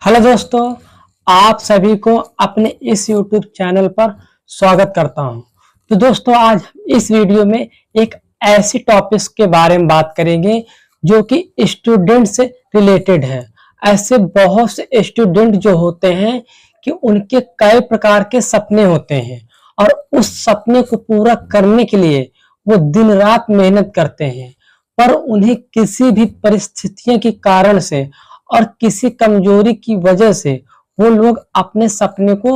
Hello दोस्तों, आप सभी को अपने इस YouTube चैनल पर स्वागत करता हूं। तो दोस्तों, आज इस वीडियो में एक ऐसी टॉपिक्स के बारे में बात करेंगे जो कि स्टूडेंट से रिलेटेड है। ऐसे बहुत से स्टूडेंट जो होते हैं कि उनके कई प्रकार के सपने होते हैं और उस सपने को पूरा करने के लिए वो दिन रात मेहनत करते हैं, पर उन्हें किसी भी परिस्थितियों के कारण से और किसी कमजोरी की वजह से वो लोग अपने सपने को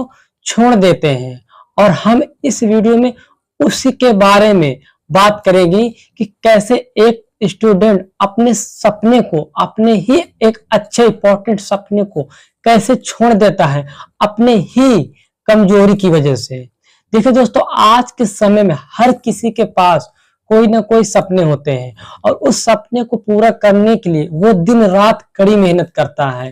छोड़ देते हैं। और हम इस वीडियो में उसी के बारे में बात करेंगे कि कैसे एक स्टूडेंट अपने सपने को, अपने ही एक अच्छे इंपॉर्टेंट सपने को कैसे छोड़ देता है अपने ही कमजोरी की वजह से। देखिए दोस्तों, आज के समय में हर किसी के पास कोई ना कोई सपने होते हैं और उस सपने को पूरा करने के लिए वो दिन रात कड़ी मेहनत करता है,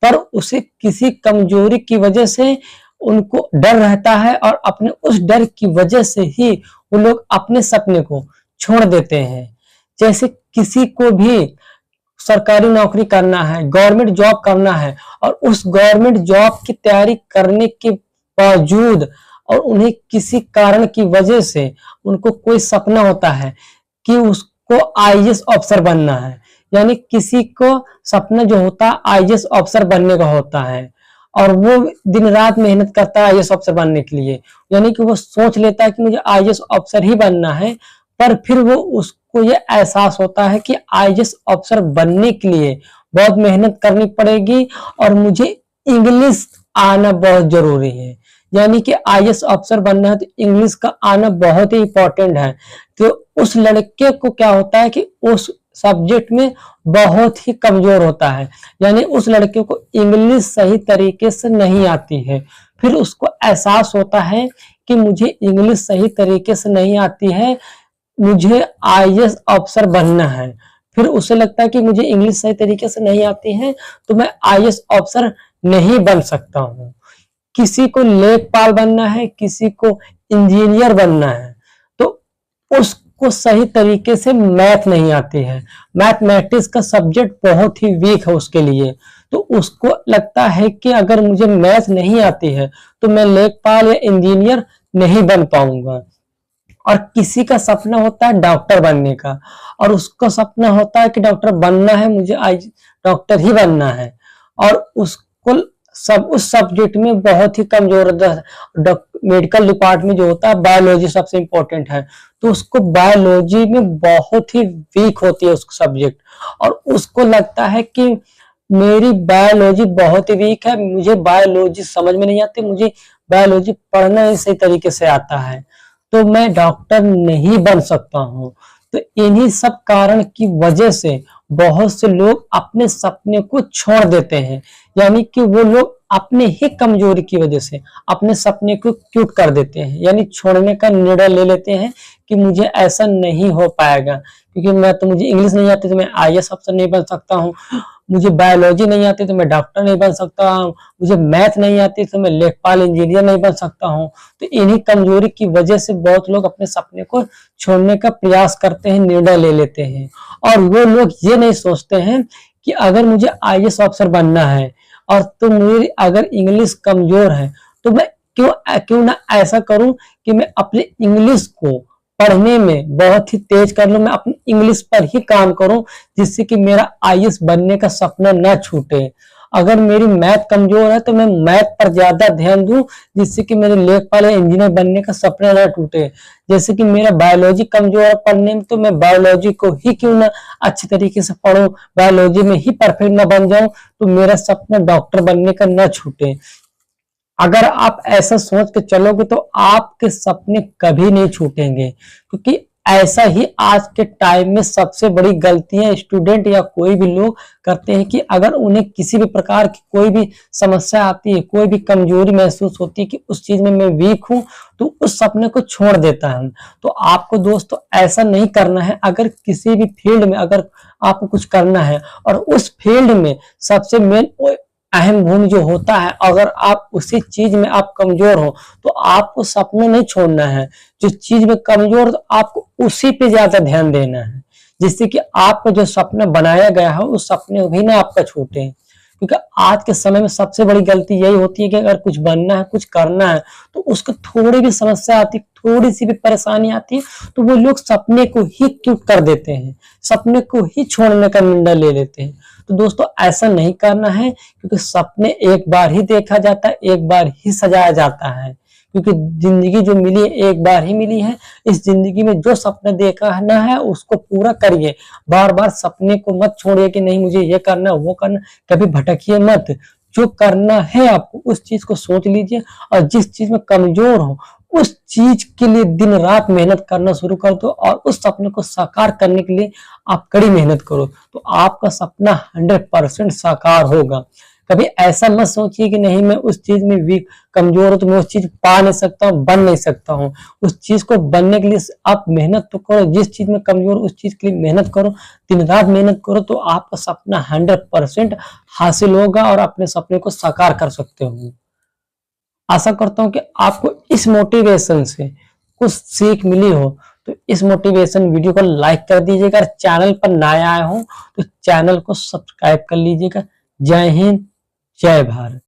पर उसे किसी कमजोरी की वजह से उनको डर रहता है और अपने उस डर की वजह से ही वो लोग अपने सपने को छोड़ देते हैं। जैसे किसी को भी सरकारी नौकरी करना है, गवर्नमेंट जॉब करना है और उस गवर्नमेंट जॉब की तैयारी करने के बावजूद और उन्हें किसी कारण की वजह से उनको कोई सपना होता है कि उसको आईएएस अफसर बनना है। यानी किसी को सपना जो होता है आईएएस अफसर बनने का होता है और वो दिन रात मेहनत करता है आईएएस अफसर बनने के लिए। यानी कि वो सोच लेता है कि मुझे आईएएस अफसर ही बनना है, पर फिर वो उसको ये एहसास होता है कि आईएएस अफसर बनने के लिए बहुत मेहनत करनी पड़ेगी और मुझे इंग्लिश आना बहुत जरूरी है। यानी कि आईएएस अफसर बनना है तो इंग्लिश का आना बहुत ही इंपॉर्टेंट है। तो उस लड़के को क्या होता है कि उस सब्जेक्ट में बहुत ही कमजोर होता है, यानी उस लड़के को इंग्लिश सही तरीके से नहीं आती है। फिर उसको एहसास होता है कि मुझे इंग्लिश सही तरीके से नहीं आती है, मुझे आईएएस अफसर बनना है। फिर उसे लगता है कि मुझे इंग्लिश सही तरीके से नहीं आती है तो मैं आईएएस अफसर नहीं बन सकता हूँ। किसी को लेखपाल बनना है, किसी को इंजीनियर बनना है, तो उसको सही तरीके से मैथ नहीं आती है, मैथमेटिक्स का सब्जेक्ट बहुत ही वीक है उसके लिए। तो उसको लगता है कि अगर मुझे मैथ नहीं आती है तो मैं लेखपाल या इंजीनियर नहीं बन पाऊंगा। और किसी का सपना होता है डॉक्टर बनने का और उसका सपना होता है कि डॉक्टर बनना है, मुझे आज डॉक्टर ही बनना है, और उसको सब उस सब्जेक्ट में बहुत ही कमजोर मेडिकल डिपार्टमेंट जो होता है बायोलॉजी सबसे इंपॉर्टेंट है, तो उसको बायोलॉजी में बहुत ही वीक होती है उसका सब्जेक्ट और उसको लगता है कि मेरी बायोलॉजी बहुत ही वीक है, मुझे बायोलॉजी समझ में नहीं आती, मुझे बायोलॉजी पढ़ना ही सही तरीके से आता है, तो मैं डॉक्टर नहीं बन सकता हूँ। तो इन्हीं सब कारण की वजह से बहुत से लोग अपने सपने को छोड़ देते हैं। यानी कि वो लोग अपने ही कमजोरी की वजह से अपने सपने को क्विट कर देते हैं, यानी छोड़ने का निर्णय ले लेते हैं कि मुझे ऐसा नहीं हो पाएगा, क्योंकि मुझे इंग्लिश नहीं आती तो मैं आईएएस अफसर नहीं बन सकता हूँ, मुझे बायोलॉजी नहीं आती तो मैं डॉक्टर नहीं बन सकता हूँ, मुझे मैथ नहीं आती तो मैं लेखपाल इंजीनियर नहीं बन सकता हूँ। तो इन्हीं कमजोरी की वजह से बहुत लोग अपने सपने को छोड़ने का प्रयास करते हैं, निर्णय ले लेते हैं। और वो लोग ये नहीं सोचते हैं कि अगर मुझे आईएएस अफसर बनना है और तो मेरी अगर इंग्लिश कमजोर है तो मैं क्यों ना ऐसा करूं कि मैं अपने इंग्लिश को पढ़ने में बहुत ही तेज कर लूं, मैं अपनी इंग्लिश पर ही काम करूं जिससे कि मेरा आईएएस बनने का सपना ना छूटे। अगर मेरी मैथ कमजोर है तो मैं मैथ पर ज्यादा ध्यान दूं जिससे कि मेरे लेखपाल या इंजीनियर बनने का सपना ना टूटे। जैसे कि मेरा बायोलॉजी कमजोर है पढ़ने में तो मैं बायोलॉजी को ही क्यों ना अच्छी तरीके से पढूं, बायोलॉजी में ही परफेक्ट ना बन जाऊं तो मेरा सपना डॉक्टर बनने का ना छूटे। अगर आप ऐसा सोच के चलोगे तो आपके सपने कभी नहीं छूटेंगे, क्योंकि ऐसा ही आज के टाइम में सबसे बड़ी गलतियां स्टूडेंट या कोई भी लोग करते हैं कि अगर उन्हें किसी भी प्रकार की कोई भी समस्या आती है, कोई भी कमजोरी महसूस होती है कि उस चीज में मैं वीक हूं, तो उस सपने को छोड़ देता है। तो आपको दोस्तों ऐसा नहीं करना है। अगर किसी भी फील्ड में अगर आपको कुछ करना है और उस फील्ड में सबसे मेन अहम गुण जो होता है, अगर आप उसी चीज में आप कमजोर हो तो आपको सपना नहीं छोड़ना है। जो चीज में कमजोर तो आपको उसी पे ज्यादा ध्यान देना है, जिससे कि आपका जो सपना बनाया गया है उस सपने भी ना आपका छूटे। क्योंकि आज के समय में सबसे बड़ी गलती यही होती है कि अगर कुछ बनना है, कुछ करना है, तो उसको थोड़ी भी समस्या आती, थोड़ी सी भी परेशानी आती है, तो वो लोग सपने को ही क्यों कर देते हैं, सपने को ही छोड़ने का निर्णय ले लेते हैं। तो दोस्तों ऐसा नहीं करना है, क्योंकि सपने एक बार ही देखा जाता है, एक बार ही सजाया जाता है, क्योंकि जिंदगी जो मिली है एक बार ही मिली है। इस जिंदगी में जो सपने देखना है उसको पूरा करिए। बार बार सपने को मत छोड़िए कि नहीं मुझे ये करना वो करना, कभी भटकिए मत। जो करना है आपको उस चीज को सोच लीजिए, और जिस चीज में कमजोर हो उस चीज के लिए दिन रात मेहनत करना शुरू कर दो, और उस सपने को साकार करने के लिए आप कड़ी मेहनत करो, तो आपका सपना 100% साकार होगा। कभी ऐसा मत सोचिए कि नहीं मैं उस चीज में वीक कमजोर हूं तो मैं उस चीज पा नहीं सकता हूँ, बन नहीं सकता हूँ। उस चीज को बनने के लिए आप मेहनत तो करो, जिस चीज में कमजोर उस चीज के लिए मेहनत करो, दिन रात मेहनत करो, तो आपका सपना 100% हासिल होगा और अपने सपने को साकार कर सकते हो। आशा करता हूँ कि आपको इस मोटिवेशन से कुछ सीख मिली हो, तो इस मोटिवेशन वीडियो को लाइक कर दीजिएगा। चैनल पर नए आए हो तो चैनल को सब्सक्राइब कर लीजिएगा। जय हिंद, जय भारत।